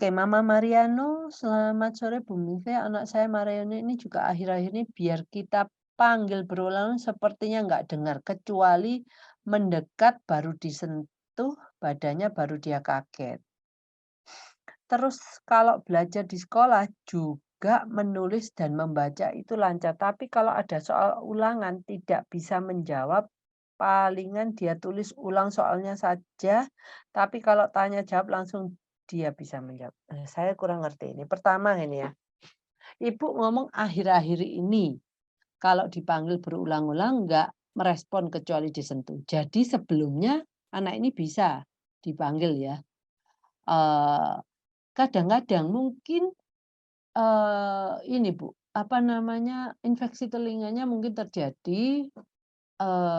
Oke, Mama Mariano, selamat sore Bu Mive. Anak saya Mariano ini juga akhir-akhir ini biar kita panggil berulang sepertinya nggak dengar, kecuali mendekat baru disentuh, badannya baru dia kaget. Terus kalau belajar di sekolah juga menulis dan membaca itu lancar, tapi kalau ada soal ulangan tidak bisa menjawab, palingan dia tulis ulang soalnya saja, tapi kalau tanya jawab langsung dia bisa menjawab. Saya kurang ngerti ini. Pertama ini ya, Ibu ngomong akhir-akhir ini kalau dipanggil berulang-ulang nggak merespon kecuali disentuh. Jadi sebelumnya anak ini bisa dipanggil ya. Eee, kadang-kadang mungkin ini Bu, apa namanya, infeksi telinganya mungkin terjadi,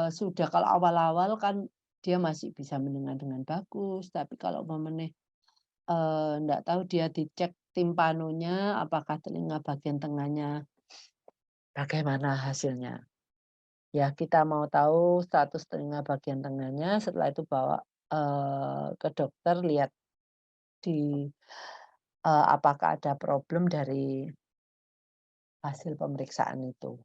sudah kalau awal-awal kan dia masih bisa mendengar dengan bagus, tapi kalau umpamanya, ndak tahu dia dicek timpanonya, apakah telinga bagian tengahnya bagaimana hasilnya. Ya kita mau tahu status telinga bagian tengahnya, setelah itu bawa, ke dokter, lihat di apakah ada problem dari hasil pemeriksaan itu.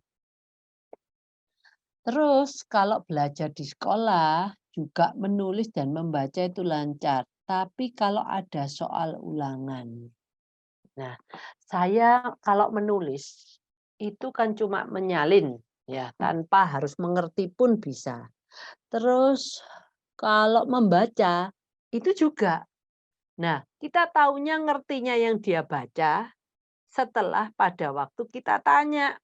Terus kalau belajar di sekolah juga menulis dan membaca itu lancar, tapi kalau ada soal ulangan. Nah, saya kalau menulis itu kan cuma menyalin ya, tanpa harus mengerti pun bisa. Terus kalau membaca itu juga. Nah, kita taunya ngertinya yang dia baca setelah pada waktu kita tanya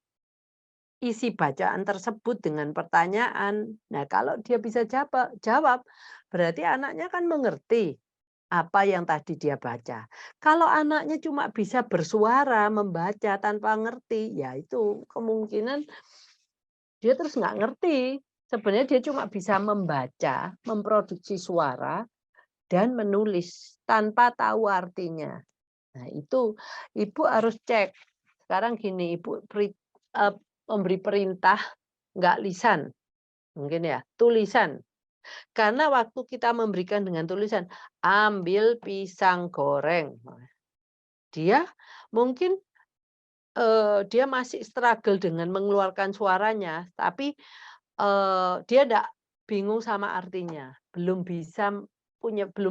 isi bacaan tersebut dengan pertanyaan. Nah, kalau dia bisa jawab, berarti anaknya kan mengerti apa yang tadi dia baca. Kalau anaknya cuma bisa bersuara, membaca tanpa ngerti, ya itu kemungkinan dia terus nggak ngerti. Sebenarnya dia cuma bisa membaca, memproduksi suara, dan menulis tanpa tahu artinya. Nah, itu ibu harus cek. Sekarang gini, ibu memberi perintah nggak lisan, mungkin ya, tulisan. Karena waktu kita memberikan dengan tulisan, "Ambil pisang goreng." Dia mungkin, dia masih struggle dengan mengeluarkan suaranya, tapi, dia ndak bingung sama artinya, belum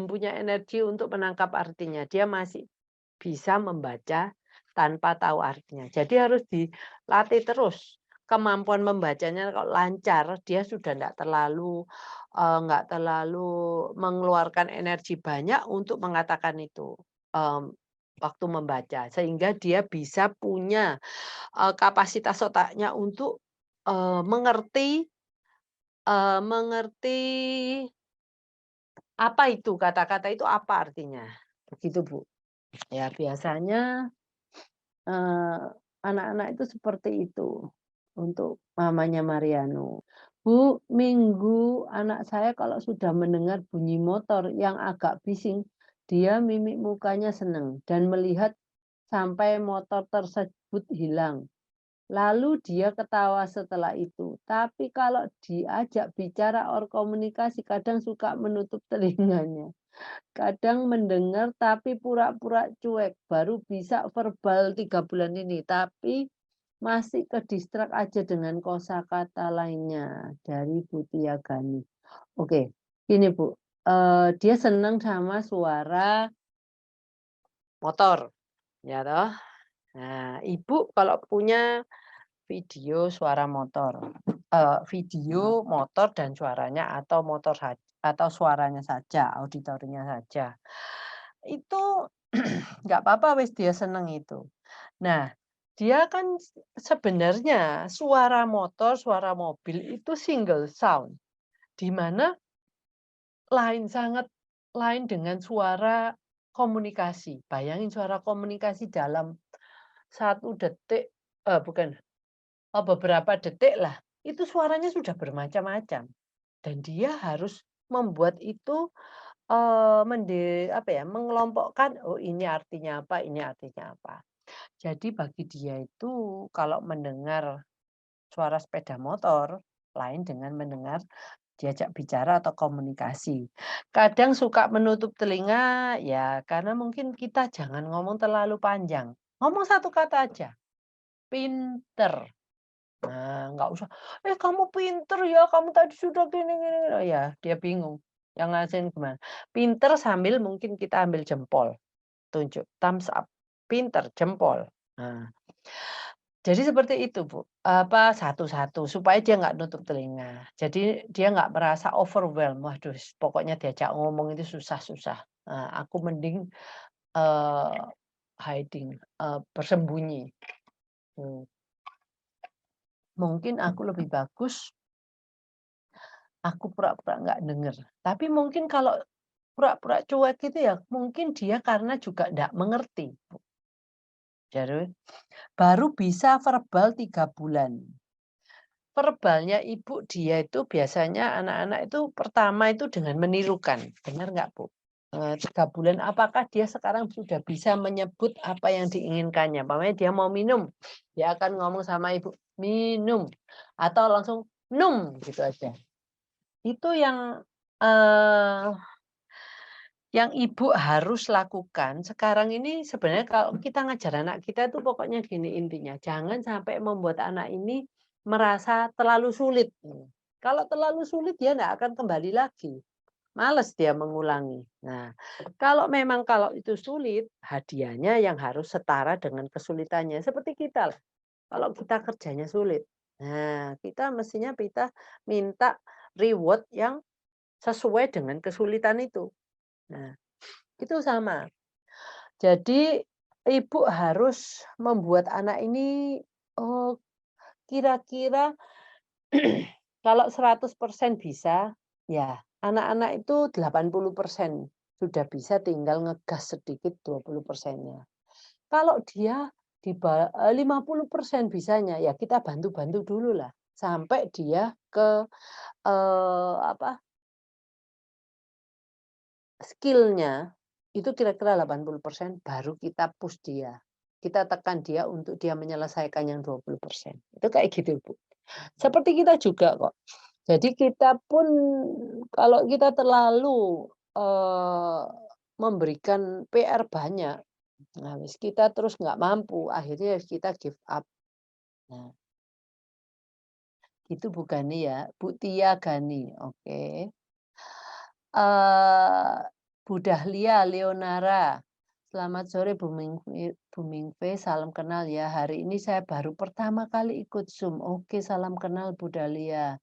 punya energi untuk menangkap artinya. Dia masih bisa membaca tanpa tahu artinya. Jadi harus dilatih terus. Kemampuan membacanya kalau lancar, dia sudah nggak terlalu mengeluarkan energi banyak untuk mengatakan itu, waktu membaca. Sehingga dia bisa punya, kapasitas otaknya untuk, mengerti mengerti apa itu, kata-kata itu apa artinya, begitu Bu. Ya biasanya anak-anak itu seperti itu, untuk mamanya Mariano. "Bu, Minggu anak saya kalau sudah mendengar bunyi motor yang agak bising, dia mimik mukanya senang dan melihat sampai motor tersebut hilang. Lalu dia ketawa setelah itu. Tapi kalau diajak bicara or komunikasi kadang suka menutup telinganya. Kadang mendengar tapi pura-pura cuek, baru bisa verbal 3 bulan ini, tapi masih ke-distract aja dengan kosakata lainnya." Dari Butia Gani. Oke, gini Bu, dia senang sama suara motor, ya toh. Nah, Ibu kalau punya video suara motor, video motor dan suaranya atau suaranya saja, auditornya saja. Itu nggak apa-apa wis dia seneng itu. Nah, dia kan sebenarnya suara motor, suara mobil itu single sound, di mana sangat lain dengan suara komunikasi. Bayangin suara komunikasi dalam 1 detik, bukan, beberapa detik lah, itu suaranya sudah bermacam-macam dan dia harus membuat itu, apa ya, mengelompokkan, oh ini artinya apa, ini artinya apa. Jadi bagi dia itu kalau mendengar suara sepeda motor, lain dengan mendengar diajak bicara atau komunikasi. Kadang suka menutup telinga, ya karena mungkin kita jangan ngomong terlalu panjang. Ngomong satu kata aja, "Pinter." Nah, nggak usah, kamu pinter ya, kamu tadi sudah gini gini." Oh ya, dia bingung, yang ngasihin gimana. Pinter sambil mungkin kita ambil jempol, tunjuk, thumbs up, pinter, jempol. Nah, jadi seperti itu, Bu, satu-satu supaya dia nggak nutup telinga. Jadi dia nggak merasa overwhelmed, waduh pokoknya diajak ngomong itu susah-susah. Nah, aku mending, eee, hiding, bersembunyi, hmm. Mungkin aku lebih bagus, aku pura-pura nggak denger. Tapi mungkin kalau pura-pura cuek gitu ya, mungkin dia karena juga nggak mengerti. Jadi baru bisa verbal 3 bulan. Verbalnya ibu dia itu biasanya anak-anak itu pertama itu dengan menirukan, benar nggak Bu? 3 bulan apakah dia sekarang sudah bisa menyebut apa yang diinginkannya? Umpamanya dia mau minum, dia akan ngomong sama ibu, "Minum," atau langsung, "Num," gitu aja. Itu yang ibu harus lakukan sekarang ini sebenarnya kalau kita ngajar anak kita tuh pokoknya gini intinya, jangan sampai membuat anak ini merasa terlalu sulit. Kalau terlalu sulit dia nggak akan kembali lagi, males dia mengulangi. Nah, kalau itu sulit, hadiahnya yang harus setara dengan kesulitannya. Seperti kita lah, kalau kita kerjanya sulit, nah kita minta reward yang sesuai dengan kesulitan itu. Nah, itu sama. Jadi ibu harus membuat anak ini, oh kira-kira kalau 100% bisa, ya anak-anak itu 80% sudah bisa, tinggal ngegas sedikit 20%-nya. Kalau dia 50% bisanya, ya kita bantu-bantu dulu lah sampai dia ke, apa, skill-nya itu kira-kira 80% baru kita push dia. Kita tekan dia untuk dia menyelesaikan yang 20%. Itu kayak gitu, Bu. Seperti kita juga kok. Jadi kita pun kalau kita terlalu, eee, memberikan PR banyak, nah wis kita terus nggak mampu, akhirnya kita give up. Nah, itu Bu Gani ya, Bu Tia Gani, oke. Bu Dahlia Leonara, selamat sore Bu Mingve, salam kenal ya. Hari ini saya baru pertama kali ikut Zoom. Oke, salam kenal Bu Dahlia.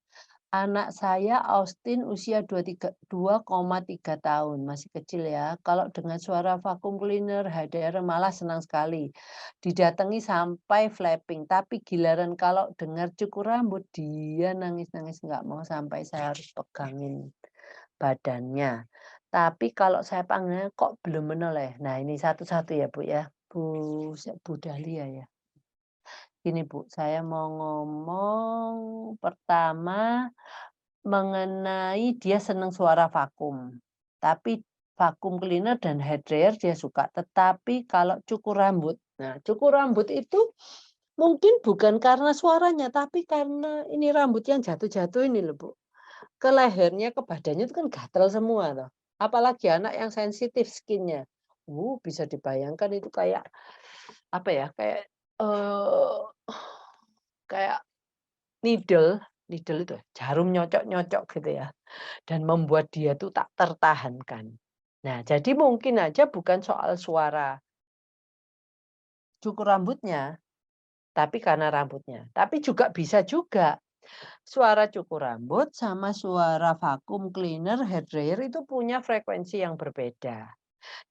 Anak saya Austin usia 2,3 tahun, masih kecil ya. Kalau dengar suara vakum cleaner, HDR malah senang sekali. Didatangi sampai flapping, tapi giliran kalau dengar cukur rambut, dia nangis-nangis nggak mau sampai saya harus pegangin badannya. Tapi kalau saya panggilnya kok belum menoleh. Nah ini satu-satu ya Bu ya, Bu Dahlia ya. Gini Bu, saya mau ngomong pertama mengenai dia senang suara vakum. Tapi vakum cleaner dan hair dryer dia suka, tetapi kalau cukur rambut, nah cukur rambut itu mungkin bukan karena suaranya, tapi karena ini rambut yang jatuh-jatuh ini loh Bu. Ke lehernya, ke badannya itu kan gatal semua toh. Apalagi anak yang sensitif skin-nya. Bisa dibayangkan itu kayak, apa ya, eee, kayak needle needle itu jarum nyocok-nyocok gitu ya, dan membuat dia tuh tak tertahankan. Nah, jadi mungkin aja bukan soal suara cukur rambutnya, tapi karena rambutnya. Tapi juga bisa juga suara cukur rambut sama suara vakum cleaner, hair dryer itu punya frekuensi yang berbeda.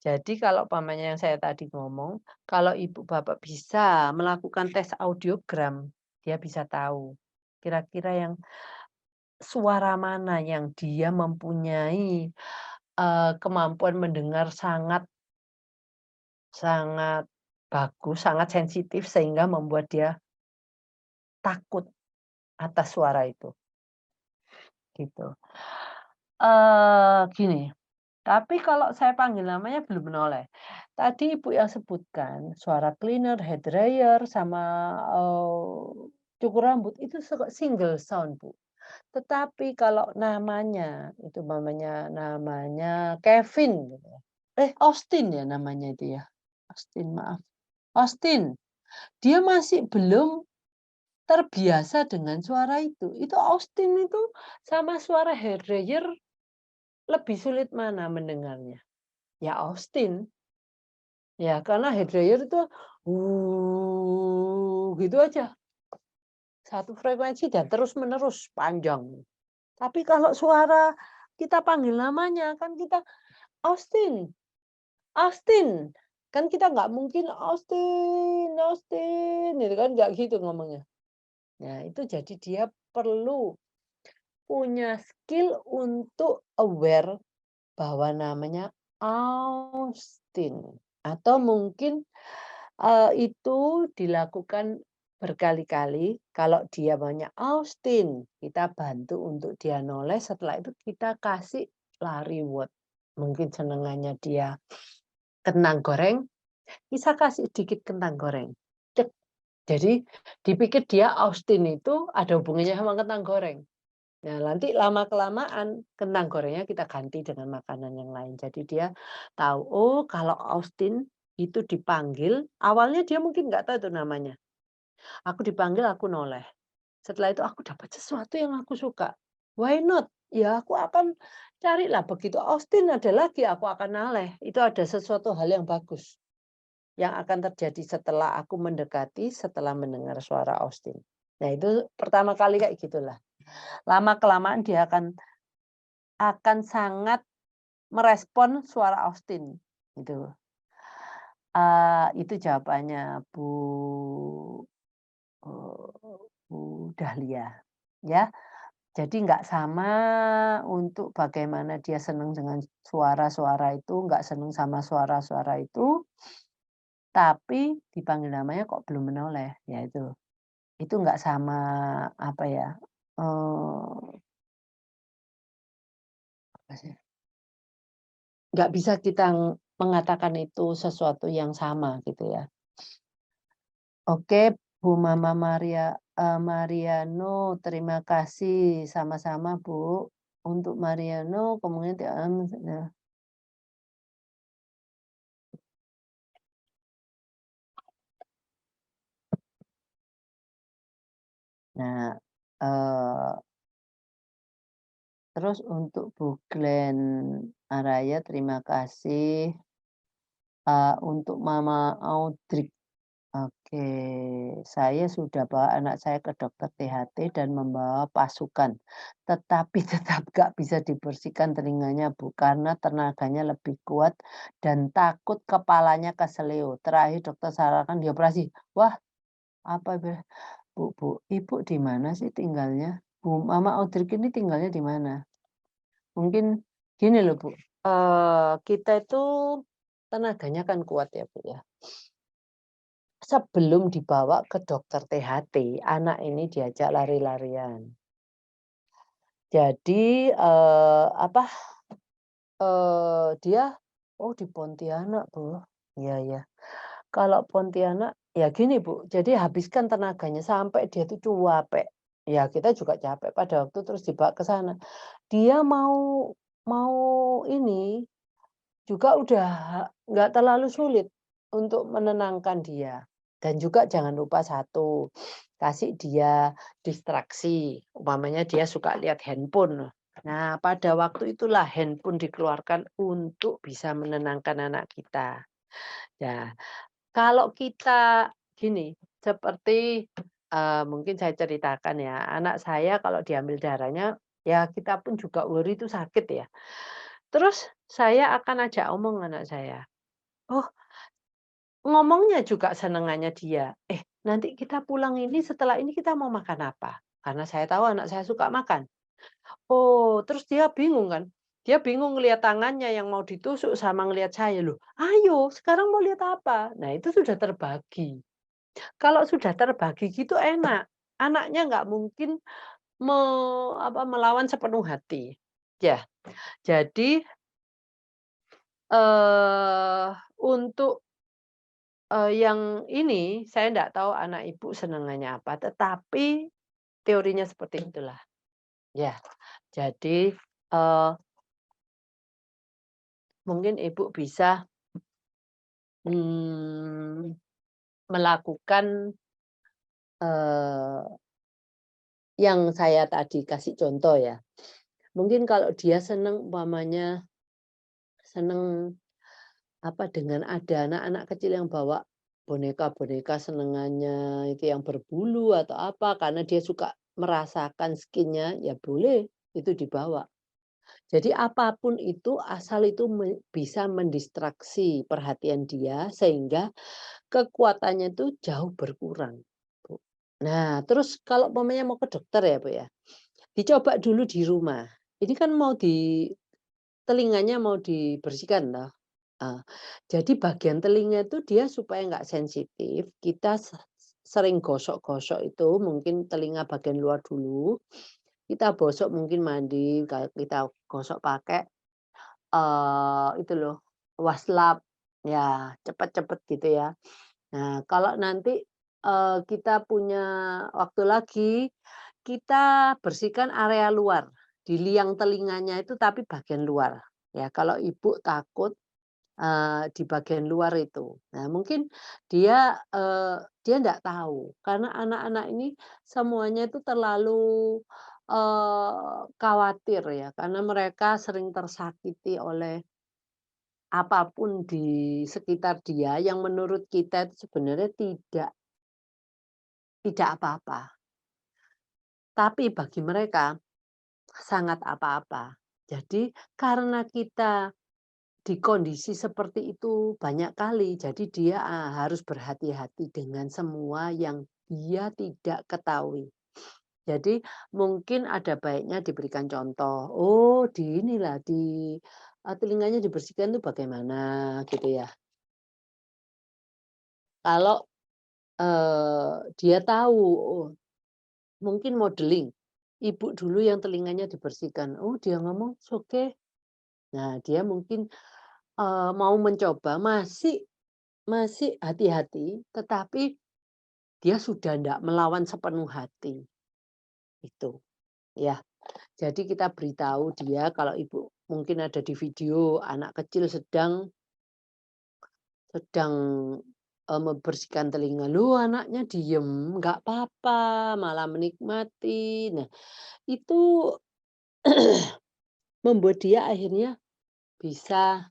Jadi kalau umpamanya yang saya tadi ngomong, kalau ibu bapak bisa melakukan tes audiogram, dia bisa tahu kira-kira yang suara mana yang dia mempunyai, kemampuan mendengar sangat sangat bagus, sangat sensitif sehingga membuat dia takut atas suara itu, gitu. Gini, tapi kalau saya panggil namanya belum menoleh. Tadi Ibu yang sebutkan suara cleaner, hair dryer, sama, cukur rambut itu single sound, Bu. Tetapi kalau namanya, itu namanya Kevin gitu ya. Austin ya namanya itu ya? Austin, maaf. Austin, dia masih belum terbiasa dengan suara itu. Itu Austin itu sama suara hairdryer lebih sulit mana mendengarnya? Ya Austin. Ya karena hairdryer itu, gitu aja. Satu frekuensi dan terus-menerus panjang. Tapi kalau suara kita panggil namanya, kan kita, "Austin, Austin." Kan kita nggak mungkin, "Austin, Austin," itu kan nggak gitu ngomongnya. Nah itu jadi dia perlu punya skill untuk aware bahwa namanya Austin, atau mungkin, itu dilakukan berkali-kali. Kalau dia banyak Austin, kita bantu untuk dia noleh, setelah itu kita kasih reward. Mungkin senengannya dia kentang goreng, kita kasih dikit kentang goreng, cek. Jadi dipikir dia Austin itu ada hubungannya sama kentang goreng. Nah, nanti lama-kelamaan kentang gorengnya kita ganti dengan makanan yang lain. Jadi dia tahu, oh kalau Austin itu dipanggil, awalnya dia mungkin nggak tahu itu namanya. Aku dipanggil, aku noleh. Setelah itu aku dapat sesuatu yang aku suka. Why not? Ya aku akan carilah, begitu Austin ada lagi, aku akan noleh. Itu ada sesuatu hal yang bagus yang akan terjadi setelah aku mendekati, setelah mendengar suara Austin. Nah itu pertama kali kayak gitulah. Lama-kelamaan dia akan sangat merespon suara Austin, gitu. Itu jawabannya Bu Dahlia, ya. Jadi nggak sama untuk bagaimana dia senang dengan suara-suara itu, nggak senang sama suara-suara itu, tapi dipanggil namanya kok belum menoleh, ya itu. Itu nggak sama, apa ya, apa sih, nggak bisa kita mengatakan itu sesuatu yang sama gitu ya. Oke, Bu Mama Mariano, terima kasih. Sama-sama, Bu. Untuk Mariano, kemudian nah, terus untuk Bu Glenn Araya, terima kasih. Untuk Mama Audrey. Oke, saya sudah bawa anak saya ke dokter THT dan membawa pasukan, tetapi tetap nggak bisa dibersihkan telinganya, Bu, karena tenaganya lebih kuat dan takut kepalanya keseleo. Terakhir dokter sarankan dioperasi. Wah, apa Bu, Ibu di mana sih tinggalnya? Bu, Mama Audrey ini tinggalnya di mana? Mungkin gini loh, Bu, kita itu tenaganya kan kuat ya, Bu, ya. Sebelum dibawa ke dokter THT, anak ini diajak lari-larian. Jadi, apa, dia, "Oh di Pontianak, Bu." Iya iya. Kalau Pontianak, ya gini, Bu, jadi habiskan tenaganya sampai dia tuh cuapek. Ya kita juga capek pada waktu terus dibawa ke sana. Dia mau mau ini juga udah nggak terlalu sulit untuk menenangkan dia. Dan juga jangan lupa satu, kasih dia distraksi. Umpamanya dia suka lihat handphone. Nah, pada waktu itulah handphone dikeluarkan untuk bisa menenangkan anak kita. Ya, kalau kita gini, seperti, mungkin saya ceritakan ya, anak saya kalau diambil darahnya, ya kita pun juga worry itu sakit ya. Terus saya akan ajak omong anak saya, oh ngomongnya juga senengannya dia, nanti kita pulang ini setelah ini kita mau makan apa? Karena saya tahu anak saya suka makan. Oh, terus dia bingung kan, dia bingung ngelihat tangannya yang mau ditusuk sama ngelihat saya, "Loh, ayo sekarang mau lihat apa?" Nah itu sudah terbagi. Kalau sudah terbagi gitu enak, anaknya nggak mungkin me melawan sepenuh hati. Ya, jadi, untuk yang ini, saya ndak tahu anak Ibu senengannya apa, tetapi teorinya seperti itulah. Ya, jadi, eee, mungkin Ibu bisa, mmm, melakukan, eee, yang saya tadi kasih contoh ya. Mungkin kalau dia seneng umpamanya seneng, dengan ada anak-anak kecil yang bawa boneka-boneka senengannya itu yang berbulu atau apa, karena dia suka merasakan skin-nya, ya boleh itu dibawa. Jadi apapun itu asal itu bisa mendistraksi perhatian dia sehingga kekuatannya itu jauh berkurang, Bu. Nah, terus kalau umpamanya mau ke dokter ya, Bu, ya, dicoba dulu di rumah. Ini kan telinganya mau dibersihkan toh. Ah, jadi bagian telinga itu dia supaya nggak sensitif, kita sering gosok-gosok itu mungkin telinga bagian luar dulu, kita gosok mungkin mandi, kalau kita gosok pakai, itu loh, waslap, ya cepet-cepet gitu ya. Nah, kalau nanti, kita punya waktu lagi, kita bersihkan area luar, di liang telinganya itu tapi bagian luar. Ya, kalau ibu takut, di bagian luar itu. Nah, mungkin dia nggak tahu, karena anak-anak ini semuanya itu terlalu, khawatir ya, karena mereka sering tersakiti oleh apapun di sekitar dia yang menurut kita itu sebenarnya tidak apa-apa, tapi bagi mereka sangat apa-apa. Jadi karena kita di kondisi seperti itu banyak kali, jadi dia, harus berhati-hati dengan semua yang dia tidak ketahui. Jadi mungkin ada baiknya diberikan contoh, "Oh di inilah, telinganya dibersihkan tuh bagaimana?" Gitu ya. Kalau, dia tahu, oh mungkin modeling, ibu dulu yang telinganya dibersihkan, oh dia ngomong, "It's okay." Nah dia mungkin, mau mencoba, masih masih hati-hati, tetapi dia sudah ndak melawan sepenuh hati, itu, ya. Jadi kita beritahu dia kalau ibu mungkin ada di video anak kecil sedang sedang, membersihkan telinga, "Loh anaknya diem, nggak apa-apa, malah menikmati." Nah itu membuat dia akhirnya bisa,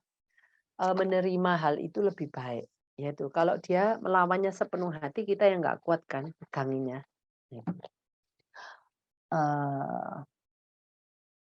menerima hal itu lebih baik, yaitu kalau dia melawannya sepenuh hati kita yang nggak kuat kan peganginya, gitu.